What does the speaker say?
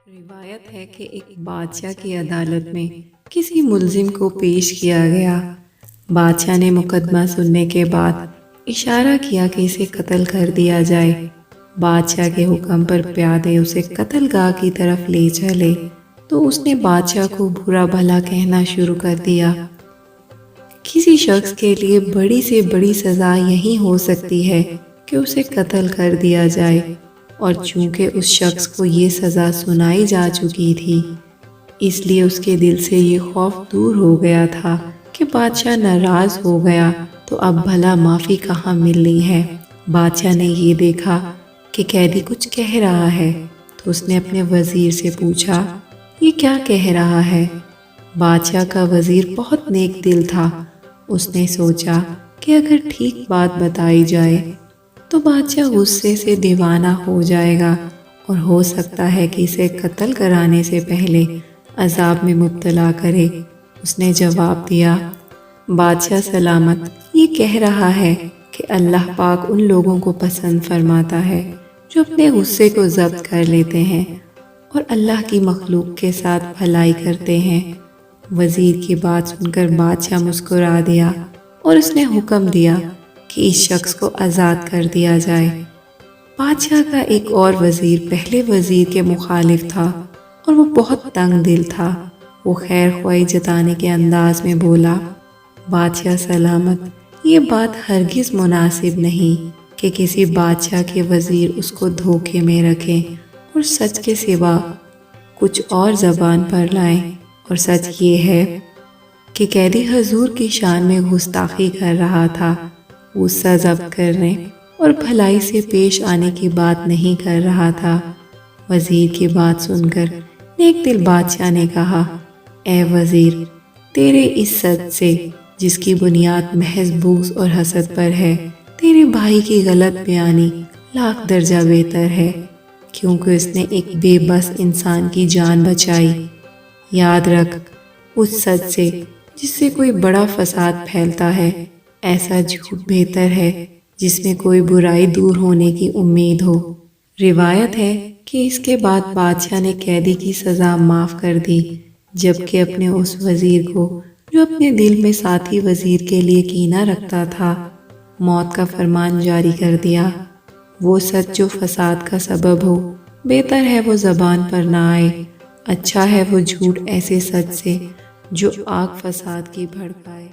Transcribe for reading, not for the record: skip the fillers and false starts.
روایت ہے کہ ایک بادشاہ کی عدالت میں کسی ملزم کو پیش کیا گیا۔ بادشاہ نے مقدمہ سننے کے بعد اشارہ کیا کہ اسے قتل کر دیا جائے۔ بادشاہ کے حکم پر پیادے اسے قتل گاہ کی طرف لے چلے تو اس نے بادشاہ کو برا بھلا کہنا شروع کر دیا۔ کسی شخص کے لیے بڑی سے بڑی سزا یہی ہو سکتی ہے کہ اسے قتل کر دیا جائے، اور چونکہ اس شخص کو یہ سزا سنائی جا چکی تھی، اس لیے اس کے دل سے یہ خوف دور ہو گیا تھا کہ بادشاہ ناراض ہو گیا تو اب بھلا معافی کہاں ملنی ہے۔ بادشاہ نے یہ دیکھا کہ قیدی کچھ کہہ رہا ہے تو اس نے اپنے وزیر سے پوچھا، یہ کیا کہہ رہا ہے؟ بادشاہ کا وزیر بہت نیک دل تھا۔ اس نے سوچا کہ اگر ٹھیک بات بتائی جائے تو بادشاہ غصے سے دیوانہ ہو جائے گا اور ہو سکتا ہے کہ اسے قتل کرانے سے پہلے عذاب میں مبتلا کرے۔ اس نے جواب دیا، بادشاہ سلامت، یہ کہہ رہا ہے کہ اللہ پاک ان لوگوں کو پسند فرماتا ہے جو اپنے غصے کو ضبط کر لیتے ہیں اور اللہ کی مخلوق کے ساتھ بھلائی کرتے ہیں۔ وزیر کی بات سن کر بادشاہ مسکرا دیا اور اس نے حکم دیا کہ اس شخص کو آزاد کر دیا جائے۔ بادشاہ کا ایک اور وزیر پہلے وزیر کے مخالف تھا اور وہ بہت تنگ دل تھا۔ وہ خیر خواہی جتانے کے انداز میں بولا، بادشاہ سلامت، یہ بات ہرگز مناسب نہیں کہ کسی بادشاہ کے وزیر اس کو دھوکے میں رکھیں اور سچ کے سوا کچھ اور زبان پر لائیں، اور سچ یہ ہے کہ قیدی حضور کی شان میں گستاخی کر رہا تھا۔ غصہ ضبط کرنے اور بھلائی سے پیش آنے کی بات نہیں کر رہا تھا۔ وزیر کی بات سن کر نیک دل بادشاہ نے کہا، اے وزیر، تیرے اس سچ سے جس کی بنیاد محض بغض اور حسد پر ہے، تیرے بھائی کی غلط بیانی لاکھ درجہ بہتر ہے، کیونکہ اس نے ایک بے بس انسان کی جان بچائی۔ یاد رکھ، اس سچ سے جس سے کوئی بڑا فساد پھیلتا ہے، ایسا جھوٹ بہتر ہے جس میں کوئی برائی دور ہونے کی امید ہو۔ روایت ہے کہ اس کے بعد بادشاہ نے قیدی کی سزا معاف کر دی، جبکہ اپنے اس وزیر کو جو اپنے دل میں ساتھی وزیر کے لیے کینہ رکھتا تھا، موت کا فرمان جاری کر دیا۔ وہ سچ جو فساد کا سبب ہو، بہتر ہے وہ زبان پر نہ آئے۔ اچھا ہے وہ جھوٹ ایسے سچ سے جو آگ فساد کی بھڑکائے۔